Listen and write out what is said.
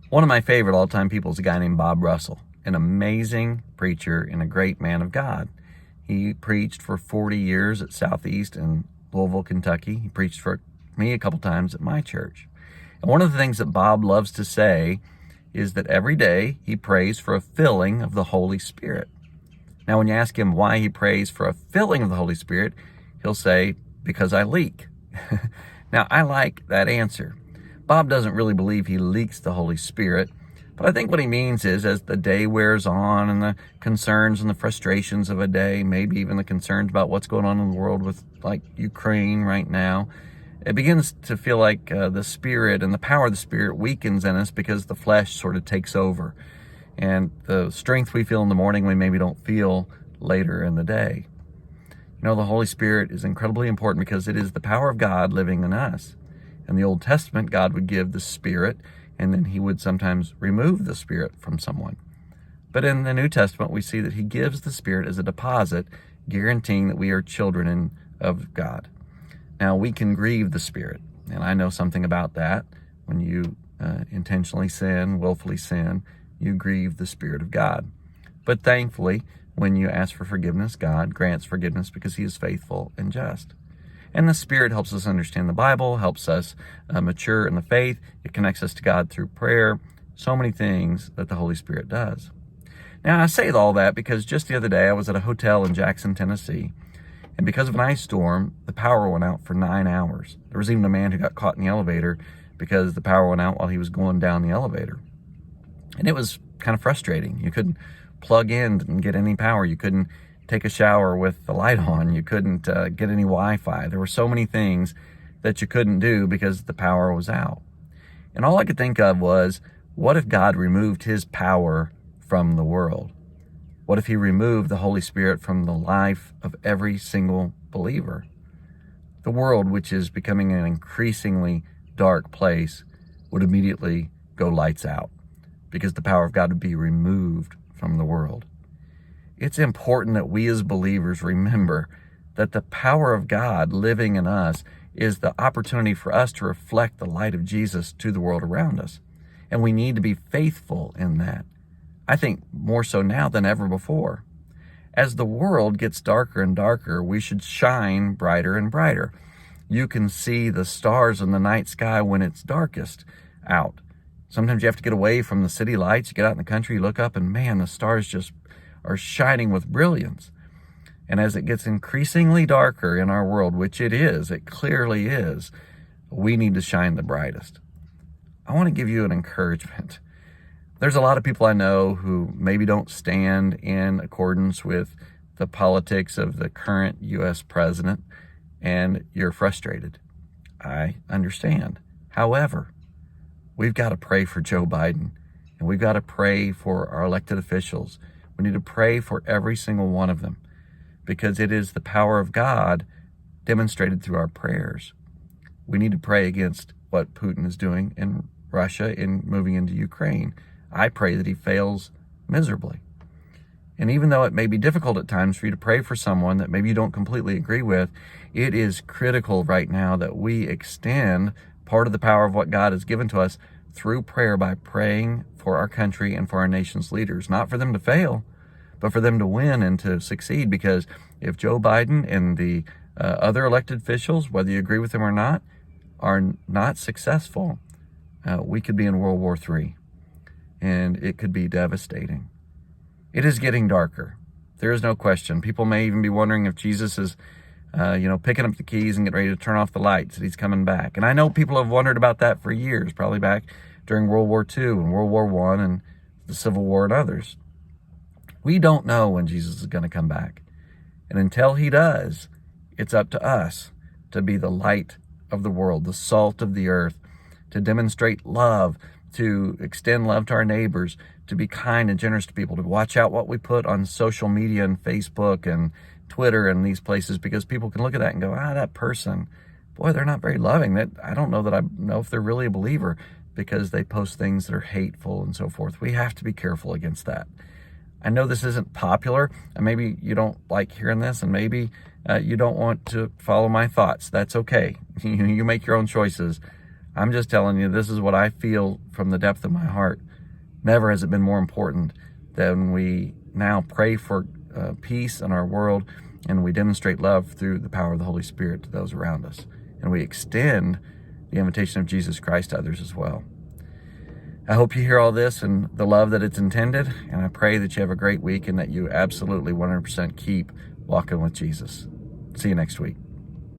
One of my favorite all-time people is a guy named Bob Russell, an amazing preacher and a great man of God. He preached for 40 years at Southeast in Louisville, Kentucky. He preached for me a couple times at my church. And one of the things that Bob loves to say is that every day he prays for a filling of the Holy Spirit. Now, when you ask him why he prays for a filling of the Holy Spirit, he'll say, because I leak. Now, I like that answer. Bob doesn't really believe he leaks the Holy Spirit, but I think what he means is as the day wears on and the concerns and the frustrations of a day, maybe even the concerns about what's going on in the world with like Ukraine right now, it begins to feel like the Spirit and the power of the Spirit weakens in us because the flesh sort of takes over. And the strength we feel in the morning, we maybe don't feel later in the day. You know, the Holy Spirit is incredibly important because it is the power of God living in us. In the Old Testament, God would give the Spirit, and then he would sometimes remove the Spirit from someone. But in the New Testament, we see that he gives the Spirit as a deposit, guaranteeing that we are children of God. Now, we can grieve the Spirit, and I know something about that. When you intentionally sin, willfully sin, you grieve the Spirit of God. But thankfully, when you ask for forgiveness, God grants forgiveness because he is faithful and just. And the Spirit helps us understand the Bible, helps us mature in the faith. It connects us to God through prayer. So many things that the Holy Spirit does. Now, I say all that because just the other day I was at a hotel in Jackson, Tennessee, and because of an ice storm, the power went out for 9 hours. There was even a man who got caught in the elevator because the power went out while he was going down the elevator. And it was kind of frustrating. You couldn't plug in and get any power. You couldn't take a shower with the light on. You couldn't get any Wi-Fi. There were so many things that you couldn't do because the power was out. And all I could think of was, what if God removed his power from the world? What if he removed the Holy Spirit from the life of every single believer? The world, which is becoming an increasingly dark place, would immediately go lights out because the power of God would be removed from the world. It's important that we as believers remember that the power of God living in us is the opportunity for us to reflect the light of Jesus to the world around us. And we need to be faithful in that. I think more so now than ever before. As the world gets darker and darker, we should shine brighter and brighter. You can see the stars in the night sky when it's darkest out. Sometimes you have to get away from the city lights. You get out in the country, you look up, and man, the stars just are shining with brilliance. And as it gets increasingly darker in our world, which it is, it clearly is, we need to shine the brightest. I want to give you an encouragement. There's a lot of people I know who maybe don't stand in accordance with the politics of the current U.S. president, and you're frustrated. I understand. However, we've got to pray for Joe Biden, and we've got to pray for our elected officials. We need to pray for every single one of them because it is the power of God demonstrated through our prayers. We need to pray against what Putin is doing in Russia in moving into Ukraine. I pray that he fails miserably. And even though it may be difficult at times for you to pray for someone that maybe you don't completely agree with, it is critical right now that we extend part of the power of what God has given to us through prayer by praying for our country and for our nation's leaders, not for them to fail, but for them to win and to succeed. Because if Joe Biden and the other elected officials, whether you agree with them or not, are not successful, we could be in World War III, and it could be devastating. It is getting darker. There is no question. People may even be wondering if Jesus is picking up the keys and getting ready to turn off the lights, that he's coming back. And I know people have wondered about that for years, probably back during World War II and World War I and the Civil War and others. We don't know when Jesus is going to come back. And until he does, it's up to us to be the light of the world, the salt of the earth, to demonstrate love, to extend love to our neighbors, to be kind and generous to people, to watch out what we put on social media and Facebook and Twitter and these places, because people can look at that and go, that person, boy, they're not very loving. That I don't know that I know if they're really a believer because they post things that are hateful and so forth. We have to be careful against that. I know this isn't popular, and maybe you don't like hearing this, and maybe you don't want to follow my thoughts. That's okay. You make your own choices. I'm just telling you, this is what I feel from the depth of my heart. Never has it been more important than we now pray for peace in our world, and we demonstrate love through the power of the Holy Spirit to those around us. And we extend the invitation of Jesus Christ to others as well. I hope you hear all this and the love that it's intended, and I pray that you have a great week and that you absolutely 100% keep walking with Jesus. See you next week.